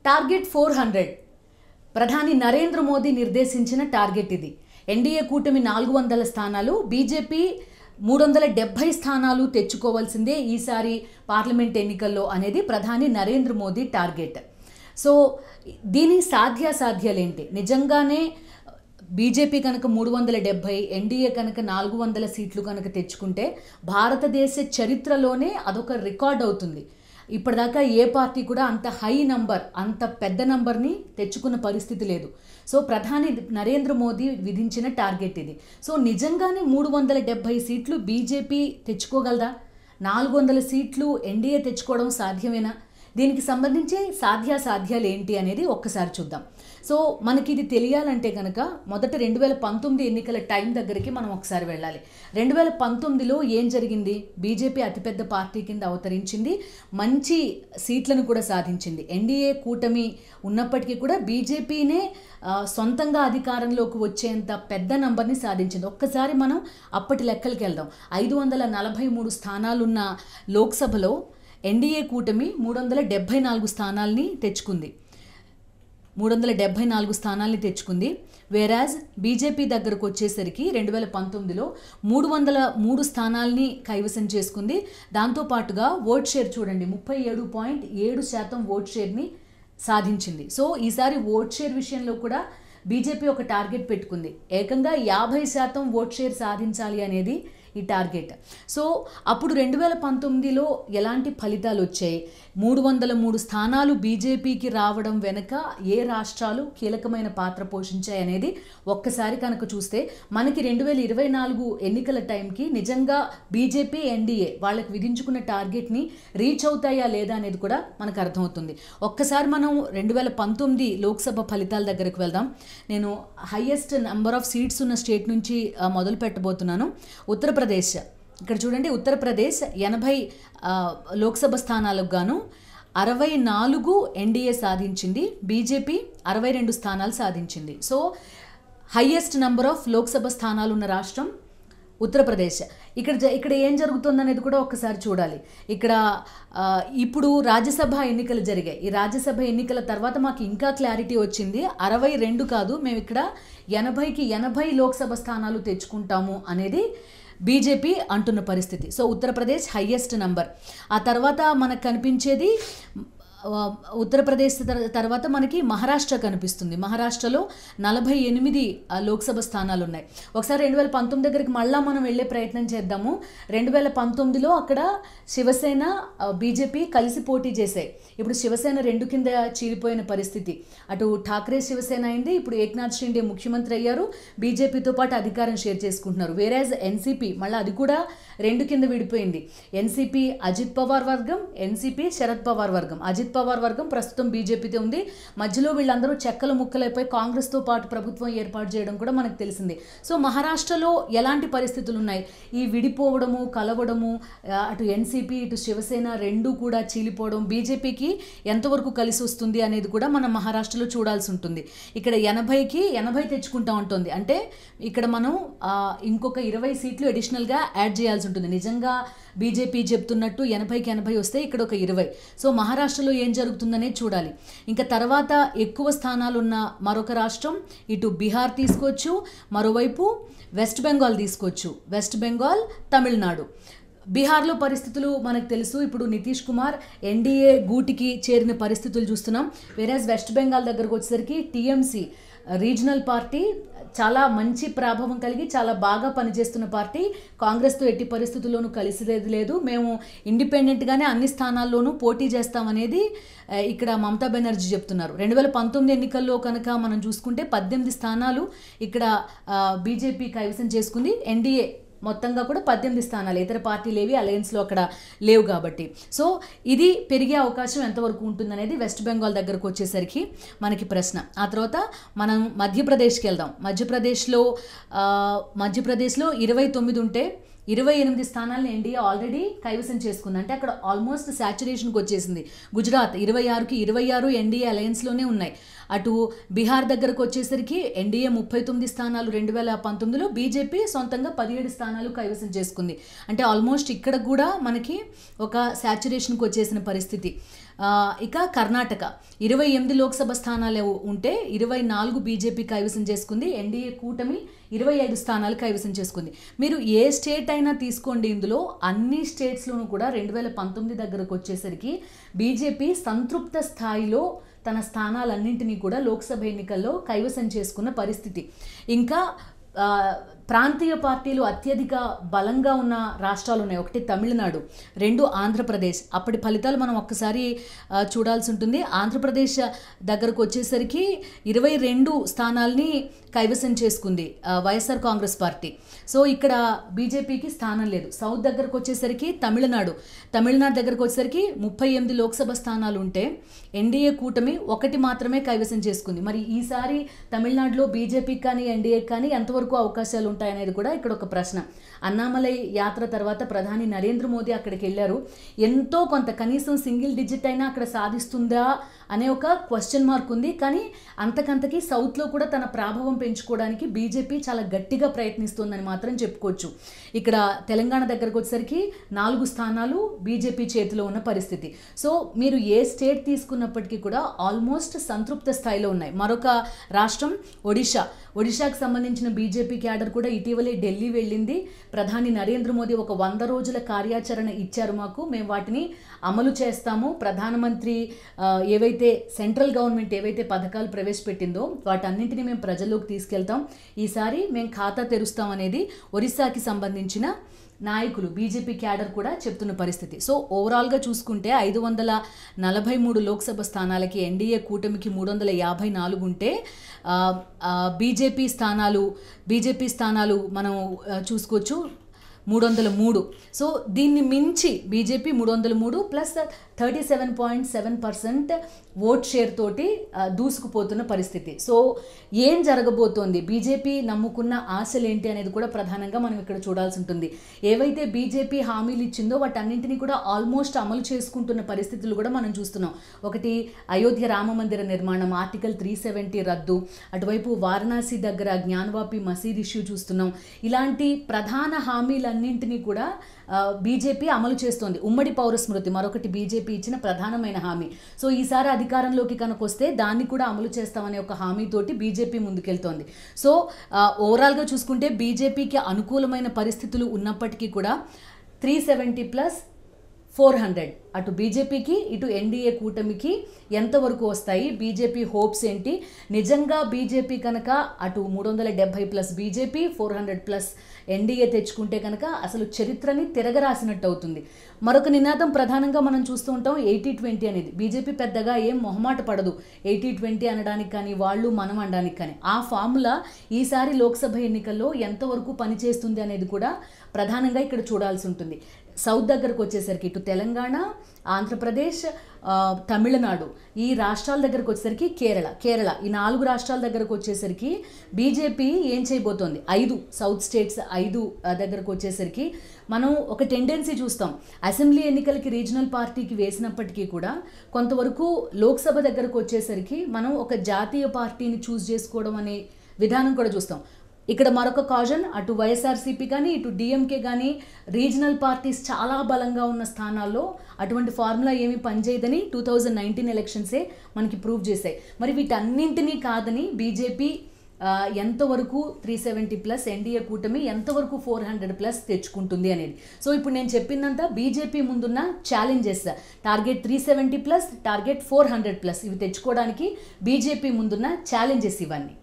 Target 400 ప్రధాని నరేంద్ర మోదీ నిర్దేశించిన target ఇది. ఎన్డీఏ కూటమి 400 స్థానాలు, బీజేపీ 370 స్థానాలు తెచ్చుకోవాల్సిందే ఈసారి పార్లమెంట్ ఎన్నికల్లో అనేది ప్రధాని నరేంద్ర మోదీ టార్గెట్. సో దీని సాధ్యాసాధ్యాలేంటి? నిజంగానే బీజేపీ కనుక 370, ఎన్డీఏ కనుక 400 సీట్లు కనుక తెచ్చుకుంటే భారతదేశ చరిత్రలోనే అదొక రికార్డ్ అవుతుంది. ఇప్పటిదాకా ఏ పార్టీ కూడా అంత హై నంబర్, అంత పెద్ద నంబర్ని తెచ్చుకున్న పరిస్థితి లేదు. సో ప్రధాని నరేంద్ర మోదీ విధించిన టార్గెట్ ఇది. సో నిజంగానే 370 సీట్లు బీజేపీ తెచ్చుకోగలదా? 400 సీట్లు ఎన్డీఏ తెచ్చుకోవడం సాధ్యమేనా? దీనికి సంబంధించి సాధ్యాసాధ్యాలు ఏంటి అనేది ఒక్కసారి చూద్దాం. సో మనకి ఇది తెలియాలంటే కనుక మొదట 2019 ఎన్నికల టైం దగ్గరికి మనం ఒకసారి వెళ్ళాలి. 2019లో ఏం జరిగింది? బీజేపీ అతిపెద్ద పార్టీ కింద అవతరించింది, మంచి సీట్లను కూడా సాధించింది. ఎన్డీఏ కూటమి ఉన్నప్పటికీ కూడా బీజేపీనే సొంతంగా అధికారంలోకి వచ్చేంత పెద్ద నంబర్ని సాధించింది. ఒక్కసారి మనం అప్పటి లెక్కలకి వెళ్దాం. 543 స్థానాలున్న లోక్సభలో ఎన్డీఏ కూటమి 374 స్థానాల్ని తెచ్చుకుంది. 374 స్థానాల్ని తెచ్చుకుంది. వేరాజ్ బీజేపీ దగ్గరకు వచ్చేసరికి 2019లో 303 స్థానాల్ని కైవసం చేసుకుంది. దాంతోపాటుగా ఓట్ షేర్ చూడండి, 37.7% ఓట్ షేర్ని సాధించింది. సో ఈసారి ఓట్ షేర్ విషయంలో కూడా బీజేపీ ఒక టార్గెట్ పెట్టుకుంది. ఏకంగా 50% ఓట్ షేర్ సాధించాలి అనేది ఈ టార్గెట్. సో అప్పుడు 2019లో ఎలాంటి ఫలితాలు వచ్చాయి? 303 స్థానాలు బీజేపీకి రావడం వెనుక ఏ రాష్ట్రాలు కీలకమైన పాత్ర పోషించాయి అనేది ఒక్కసారి కనుక చూస్తే మనకి 2024 ఎన్నికల టైంకి నిజంగా బీజేపీ, ఎన్డీఏ వాళ్ళకి విధించుకున్న టార్గెట్ని రీచ్ అవుతాయా లేదా అనేది కూడా మనకు అర్థమవుతుంది. ఒక్కసారి మనం 2019 లోక్సభ ఫలితాల దగ్గరకు వెళ్దాం. నేను హైయెస్ట్ నెంబర్ ఆఫ్ సీట్స్ ఉన్న స్టేట్ నుంచి మొదలు పెట్టబోతున్నాను. ఉత్తరప్రదేశ్. ఇక్కడ చూడండి, ఉత్తరప్రదేశ్ 80 లోక్సభ స్థానాలకు గాను 64 ఎన్డీఏ సాధించింది, బీజేపీ 62 స్థానాలు సాధించింది. So highest number of Lok Sabha స్థానాలు ఉన్న రాష్ట్రం ఉత్తరప్రదేశ్. ఇక్కడ ఏం జరుగుతుందనేది కూడా ఒకసారి చూడాలి. ఇక్కడ ఇప్పుడు రాజ్యసభ ఎన్నికలు జరిగాయి. ఈ రాజ్యసభ ఎన్నికల తర్వాత మాకు ఇంకా క్లారిటీ వచ్చింది. 62 కాదు, మేము ఇక్కడ 80కి 80 లోక్సభ స్థానాలు తెచ్చుకుంటాము అనేది బీజేపీ అంటున్న పరిస్థితి. So Uttar Pradesh highest number. ఆ తర్వాత మనకు కనిపించేది ఉత్తరప్రదేశ్ తర్వాత మనకి మహారాష్ట్ర కనిపిస్తుంది. మహారాష్ట్రలో 48 లోక్సభ స్థానాలు ఉన్నాయి. ఒకసారి 2019 దగ్గరికి మళ్ళీ మనం వెళ్ళే ప్రయత్నం చేద్దాము. 2019లో అక్కడ శివసేన, బీజేపీ కలిసి పోటీ చేశాయి. ఇప్పుడు శివసేన 2 కింద చీలిపోయిన పరిస్థితి. అటు ఠాక్రే శివసేన అయింది, ఇప్పుడు ఏక్నాథ్ షిండే ముఖ్యమంత్రి అయ్యారు, బీజేపీతో పాటు అధికారం షేర్ చేసుకుంటున్నారు. వేరేజ్ ఎన్సీపీ మళ్ళీ అది కూడా 2 కింద విడిపోయింది. ఎన్సీపీ అజిత్ పవార్ వర్గం, ఎన్సీపీ శరద్ పవార్ వర్గం. అజిత్ పవార్ వర్గం ప్రస్తుతం బీజేపీతో ఉంది. మధ్యలో వీళ్ళందరూ చెక్కలు ముక్కలైపోయి కాంగ్రెస్తో పాటు ప్రభుత్వం ఏర్పాటు చేయడం కూడా మనకు తెలిసింది. సో మహారాష్ట్రలో ఎలాంటి పరిస్థితులు ఉన్నాయి? ఈ విడిపోవడము, కలవడము, అటు ఎన్సీపీ ఇటు శివసేన 2 కూడా చీలిపోవడం బీజేపీకి ఎంతవరకు కలిసి వస్తుంది అనేది కూడా మనం మహారాష్ట్రలో చూడాల్సి ఉంటుంది. ఇక్కడ 80కి 80 తెచ్చుకుంటా ఉంటుంది. అంటే ఇక్కడ మనం ఇంకొక 20 సీట్లు అడిషనల్గా యాడ్ చేయాల్సి ఉంటుంది. నిజంగా బీజేపీ చెప్తున్నట్టు 80కి 80 వస్తే ఇక్కడ ఒక 20. సో మహారాష్ట్రలో ఏం జరుగుతుందనేది చూడాలి. ఇంకా తర్వాత ఎక్కువ స్థానాలు ఉన్న మరొక రాష్ట్రం ఇటు బీహార్ తీసుకోవచ్చు, మరోవైపు వెస్ట్ బెంగాల్ తీసుకోవచ్చు. వెస్ట్ బెంగాల్, తమిళనాడు. బీహార్లో పరిస్థితులు మనకు తెలుసు. ఇప్పుడు నితీష్ కుమార్ ఎన్డీఏ గూటికి చేరిన పరిస్థితులు చూస్తున్నాం. వేరేజ్ వెస్ట్ బెంగాల్ దగ్గరకు వచ్చేసరికి టీఎంసీ రీజనల్ పార్టీ చాలా మంచి ప్రభావం కలిగి చాలా బాగా పనిచేస్తున్న పార్టీ. కాంగ్రెస్తో ఎట్టి పరిస్థితుల్లోనూ కలిసిలేదు లేదు, మేము ఇండిపెండెంట్గానే అన్ని స్థానాల్లోనూ పోటీ చేస్తామనేది ఇక్కడ మమతా బెనర్జీ చెప్తున్నారు. 2019 ఎన్నికల్లో కనుక మనం చూసుకుంటే 18 స్థానాలు ఇక్కడ బీజేపీ కైవసం చేసుకుంది. ఎన్డీఏ మొత్తంగా కూడా 18 స్థానాలు, ఇతర పార్టీలు ఏవి అలయన్స్లో అక్కడ లేవు కాబట్టి. సో ఇది పెరిగే అవకాశం ఎంతవరకు ఉంటుందనేది వెస్ట్ బెంగాల్ దగ్గరకు వచ్చేసరికి మనకి ప్రశ్న. ఆ తర్వాత మనం మధ్యప్రదేశ్కి వెళ్దాం. మధ్యప్రదేశ్లో 29 ఉంటే 28 స్థానాలను ఎన్డీఏ ఆల్రెడీ కైవసం చేసుకుంది. అంటే అక్కడ ఆల్మోస్ట్ సాచురేషన్కి వచ్చేసింది. గుజరాత్ 26కి 26 ఎన్డీఏ అలయన్స్లోనే ఉన్నాయి. అటు బీహార్ దగ్గరకు వచ్చేసరికి ఎన్డీఏ 39 స్థానాలు 2019లో, బీజేపీ సొంతంగా 17 స్థానాలు కైవసం చేసుకుంది. అంటే ఆల్మోస్ట్ ఇక్కడ కూడా మనకి ఒక సాచురేషన్కి వచ్చేసిన పరిస్థితి. ఇక కర్ణాటక 28 లోక్సభ స్థానాలు ఉంటే 24 బీజేపీ కైవసం చేసుకుంది. ఎన్డీఏ కూటమి 25 స్థానాలు కైవసం చేసుకుంది. మీరు ఏ స్టేట్ అయినా తీసుకోండి, ఇందులో అన్ని స్టేట్స్లోనూ కూడా 2019 దగ్గరకు వచ్చేసరికి బీజేపీ సంతృప్త స్థాయిలో తన స్థానాలన్నింటినీ కూడా లోక్సభ ఎన్నికల్లో కైవసం చేసుకున్న పరిస్థితి. ఇంకా ప్రాంతీయ పార్టీలు అత్యధిక బలంగా ఉన్న రాష్ట్రాలు ఉన్నాయి. ఒకటి తమిళనాడు, 2 ఆంధ్రప్రదేశ్. అప్పటి ఫలితాలు మనం ఒక్కసారి చూడాల్సి ఉంటుంది. ఆంధ్రప్రదేశ్ దగ్గరకు వచ్చేసరికి 22 స్థానాల్ని కైవసం చేసుకుంది వైఎస్ఆర్ కాంగ్రెస్ పార్టీ. సో ఇక్కడ బీజేపీకి స్థానం లేదు. సౌత్ దగ్గరకు వచ్చేసరికి తమిళనాడు దగ్గరకు వచ్చేసరికి 38 లోక్సభ స్థానాలు ఉంటే ఎన్డీఏ కూటమి 1 మాత్రమే కైవసం చేసుకుంది. మరి ఈసారి తమిళనాడులో బీజేపీకి కానీ ఎన్డీఏకి కానీ ఎంతవరకు అవకాశాలు ఉంటాయనేది కూడా ఇక్కడ ఒక ప్రశ్న. అన్నామలై యాత్ర తర్వాత ప్రధాని నరేంద్ర మోదీ అక్కడికి వెళ్ళారు. ఎంతో కొంత కనీసం సింగిల్ డిజిట్ అయినా అక్కడ సాధిస్తుందా అనే ఒక క్వశ్చన్ మార్క్ ఉంది. కానీ అంతకంతకి సౌత్లో కూడా తన ప్రభావం పెంచుకోవడానికి బీజేపీ చాలా గట్టిగా ప్రయత్నిస్తుందని మాత్రం చెప్పుకోవచ్చు. ఇక్కడ తెలంగాణ దగ్గరకు వచ్చేసరికి 4 స్థానాలు బీజేపీ చేతిలో ఉన్న పరిస్థితి. సో మీరు ఏ స్టేట్ తీసుకున్నప్పటికీ కూడా ఆల్మోస్ట్ సంతృప్త స్థాయిలో ఉన్నాయి. మరొక రాష్ట్రం ఒడిషాకు సంబంధించిన బీజేపీ క్యాడర్ కూడా ఇటీవలే ఢిల్లీ వెళ్ళింది. ప్రధాని నరేంద్ర మోదీ ఒక 100 రోజుల కార్యాచరణ ఇచ్చారు మాకు, మేము వాటిని అమలు చేస్తాము. ప్రధానమంత్రి ఏవైతే సెంట్రల్ గవర్నమెంట్ ఏవైతే పథకాలు ప్రవేశపెట్టిందో వాటన్నింటినీ మేము ప్రజల్లోకి తీసుకెళ్తాం, ఈసారి మేము ఖాతా తెరుస్తాం అనేది ఒరిస్సాకి సంబంధించిన నాయకులు బీజేపీ క్యాడర్ కూడా చెప్తున్న పరిస్థితి. సో ఓవరాల్గా చూసుకుంటే 543 లోక్సభ స్థానాలకి ఎన్డీఏ కూటమికి 354 ఉంటే బీజేపీ స్థానాలు మనం చూసుకోవచ్చు 303. సో దీన్ని మించి బీజేపీ 303 ప్లస్ 37.7% ఓట్ షేర్ తోటి దూసుకుపోతున్న పరిస్థితి. సో ఏం జరగబోతోంది, బీజేపీ నమ్ముకున్న ఆశలు ఏంటి అనేది కూడా ప్రధానంగా మనం ఇక్కడ చూడాల్సి ఉంటుంది. ఏవైతే బీజేపీ హామీలు ఇచ్చిందో వాటన్నింటినీ కూడా ఆల్మోస్ట్ అమలు చేసుకుంటున్న పరిస్థితులు కూడా మనం చూస్తున్నాం. ఒకటి అయోధ్య రామ మందిర నిర్మాణం, ఆర్టికల్ 370 రద్దు, అటువైపు వారణాసి దగ్గర జ్ఞానవాపి మసీద్ ఇష్యూ చూస్తున్నాం. ఇలాంటి ప్రధాన హామీలన్నింటినీ కూడా బీజేపీ అమలు చేస్తోంది. ఉమ్మడి పౌర స్మృతి మరొకటి బీజేపీ ఇచ్చిన ప్రధానమైన హామీ. సో ఈసారి అధికారంలోకి కనుక వస్తే దాన్ని కూడా అమలు చేస్తామనే ఒక హామీతోటి బీజేపీ ముందుకెళ్తోంది. సో ఓవరాల్గా చూసుకుంటే బీజేపీకి అనుకూలమైన పరిస్థితులు ఉన్నప్పటికీ కూడా 370 ప్లస్ 400 అటు బీజేపీకి ఇటు ఎన్డీఏ కూటమికి ఎంతవరకు వస్తాయి, బీజేపీ హోప్స్ ఏంటి, నిజంగా బీజేపీ కనుక అటు 370 ప్లస్ బీజేపీ 400 ప్లస్ ఎన్డీఏ తెచ్చుకుంటే కనుక అసలు చరిత్రని తిరగరాసినట్టు అవుతుంది. మరొక నినాదం ప్రధానంగా మనం చూస్తూ ఉంటాం 80-20 అనేది. బీజేపీ పెద్దగా ఏం మొహమాట పడదు 80-20 అనడానికి కానీ వాళ్ళు మనం అనడానికి కానీ. ఆ ఫార్ములా ఈసారి లోక్సభ ఎన్నికల్లో ఎంతవరకు పనిచేస్తుంది అనేది కూడా ప్రధానంగా ఇక్కడ చూడాల్సి ఉంటుంది. సౌత్ దగ్గరకు వచ్చేసరికి ఇటు తెలంగాణ, ఆంధ్రప్రదేశ్, తమిళనాడు ఈ రాష్ట్రాల దగ్గరకు వచ్చేసరికి కేరళ ఈ 4 రాష్ట్రాల దగ్గరకు వచ్చేసరికి బీజేపీ ఏం చేయబోతోంది, 5 సౌత్ స్టేట్స్ 5 దగ్గరకు వచ్చేసరికి మనం ఒక టెండెన్సీ చూస్తాం. అసెంబ్లీ ఎన్నికలకి రీజనల్ పార్టీకి వేసినప్పటికీ కూడా కొంతవరకు లోక్సభ దగ్గరకు వచ్చేసరికి మనం ఒక జాతీయ పార్టీని చూస్ చేసుకోవడం అనే విధానం కూడా చూస్తాం. ఇక్కడ మరొక కాజన్, అటు వైఎస్ఆర్సీపీ కానీ ఇటు డిఎంకే కానీ రీజనల్ పార్టీస్ చాలా బలంగా ఉన్న స్థానాల్లో అటువంటి ఫార్ములా ఏమీ పనిచేయదని 2019 ఎలక్షన్సే మనకి ప్రూవ్ చేశాయి. మరి వీటన్నింటినీ కాదని బీజేపీ ఎంతవరకు 370 ప్లస్ ఎన్డీఏ కూటమి ఎంతవరకు 400 ప్లస్ తెచ్చుకుంటుంది అనేది. సో ఇప్పుడు నేను చెప్పిందంతా బీజేపీ ముందున్న challenges. Target 370 plus, target 400 plus, ఇవి తెచ్చుకోవడానికి బీజేపీ ముందున్న ఛాలెంజెస్ ఇవన్నీ.